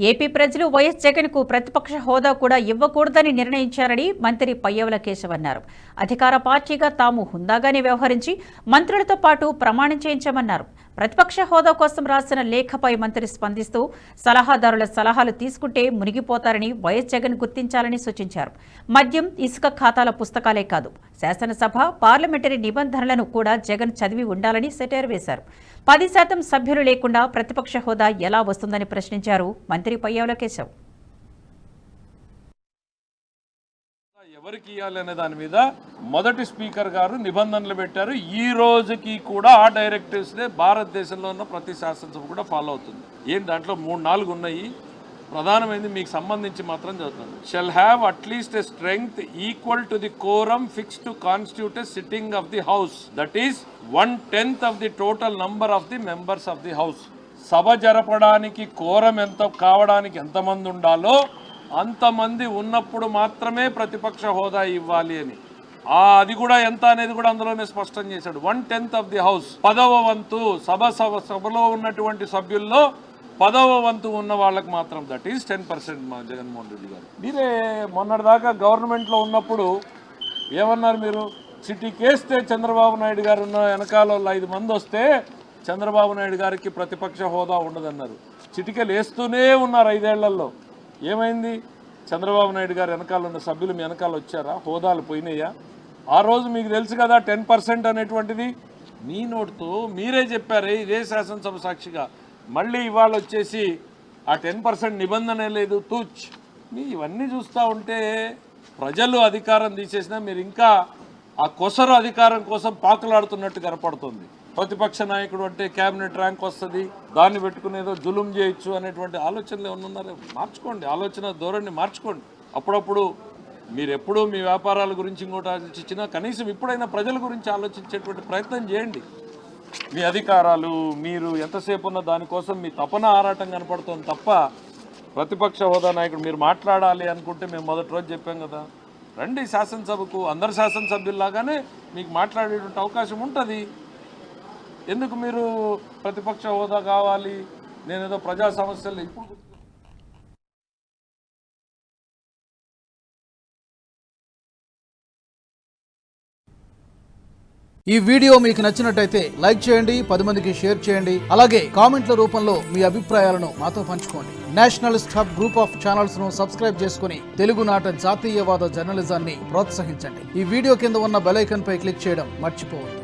AP ప్రజలు YS జగన్కు ప్రతిపక్ష హోదా కూడా ఇవ్వకూడదని నిర్ణయించారని మంత్రి పయ్యవుల కేశవ్ అన్నారు. అధికార పార్టీగా తాము హుందాగానే వ్యవహరించి మంత్రులతో పాటు ప్రమాణం చేయించామన్నారు. ప్రతిపక్ష హోదా కోసం రాసిన లేఖపై మంత్రి స్పందిస్తూ సలహాదారుల సలహాలు తీసుకుంటే మునిగిపోతారని వైఎస్ జగన్ గుర్తించాలని సూచించారు. మద్యం, ఇసుక ఖాతాల పుస్తకాలే కాదు, శాసనసభ, పార్లమెంటరీ నిబంధనలను కూడా జగన్ చదివి ఉండాలని సెటైర్ వేశారు. 10% సభ్యులు లేకుండా ప్రతిపక్ష హోదా ఎలా వస్తుందని ప్రశ్నించారు మంత్రి పయ్యవుల కేశవ్. ఎవరికి ఇవ్వాలనే దాని మీద మొదటి స్పీకర్ గారు నిబంధనలు పెట్టారు. ఈ రోజుకి కూడా ఆ డైరెక్టివ్స్ భారతదేశంలో ఉన్న ప్రతి శాసనసభ కూడా ఫాలో అవుతుంది. ఏం దాంట్లో 3-4 ఉన్నాయి. ప్రధానమైనది మీకు సంబంధించి మాత్రం చదువుతాను. Shall have at least a strength equal to the quorum fix to constitute a sitting of the house, that is 1/10 of the total number of the members of the house. సభ జరపడానికి కోరం ఎంత కావడానికి ఎంతమంది ఉండాలో అంతమంది ఉన్నప్పుడు మాత్రమే ప్రతిపక్ష హోదా ఇవ్వాలి అని. అది కూడా ఎంత అనేది కూడా అందులోనే స్పష్టం చేశాడు. 1/10 ఆఫ్ ది హౌస్, 10వ వంతు సభలో ఉన్నటువంటి సభ్యుల్లో 10వ వంతు ఉన్న వాళ్ళకి మాత్రం, దట్ ఈస్ 10%. మా జగన్మోహన్ రెడ్డి గారు మీరే మొన్నటిదాకా గవర్నమెంట్లో ఉన్నప్పుడు ఏమన్నారు మీరు? చిటికేస్తే చంద్రబాబు నాయుడు గారు ఉన్న వెనకాల 5 మంది వస్తే చంద్రబాబు నాయుడు గారికి ప్రతిపక్ష హోదా ఉండదన్నారు. చిటికలు వేస్తూనే ఉన్నారు 5 ఏళ్లలో. ఏమైంది? చంద్రబాబు నాయుడు గారు వెనకాల ఉన్న సభ్యులు మీ వెనకాల వచ్చారా? హోదాలు పోయినాయా? ఆ రోజు మీకు తెలుసు కదా 10% అనేటువంటిది. మీ నోటితో మీరే చెప్పారు ఇదే శాసనసభ సాక్షిగా. మళ్ళీ ఇవాళ వచ్చేసి ఆ 10% నిబంధన లేదు, తూచ్. మీ ఇవన్నీ చూస్తూ ఉంటే ప్రజలు అధికారం తీసేసినా మీరు ఇంకా ఆ కొసరు అధికారం కోసం పాకులాడుతున్నట్టు కనపడుతుంది. ప్రతిపక్ష నాయకుడు అంటే క్యాబినెట్ ర్యాంక్ వస్తుంది, దాన్ని పెట్టుకునేదో జులుం చేయొచ్చు అనేటువంటి ఆలోచనలు ఏమన్నా ఉన్నారో మార్చుకోండి. ఆలోచన ధోరణి మార్చుకోండి. అప్పుడప్పుడు మీరు ఎప్పుడూ మీ వ్యాపారాల గురించి ఇంకోటి ఆలోచించినా కనీసం ఇప్పుడైనా ప్రజల గురించి ఆలోచించేటువంటి ప్రయత్నం చేయండి. మీ అధికారాలు మీరు ఎంతసేపు ఉన్న దానికోసం మీ తపన ఆరాటం కనపడుతుంది తప్ప ప్రతిపక్ష హోదా నాయకుడు మీరు మాట్లాడాలి అనుకుంటే మేము మొదటి రోజు చెప్పాం కదా, రండి శాసనసభకు, అందరు శాసనసభ్యుల్లాగానే మీకు మాట్లాడేటువంటి అవకాశం ఉంటుంది. ఎందుకు మీరు ప్రతిపక్ష హోదా కావాలి, నేనేదో ప్రజా సమస్యలు ఇప్పుడు ఈ వీడియో మీకు నచ్చినట్టయితే లైక్ చేయండి, 10 మందికి షేర్ చేయండి. అలాగే కామెంట్ల రూపంలో మీ అభిప్రాయాలను మాతో పంచుకోండి. Nationalist hub group of channels ను సబ్స్క్రైబ్ చేసుకుని తెలుగునాట జాతీయవాద జర్నలిజాన్ని ప్రోత్సహించండి. ఈ వీడియో కింద ఉన్న బెల్ ఐకాన్ పై క్లిక్ చేయడం మర్చిపోవద్దు.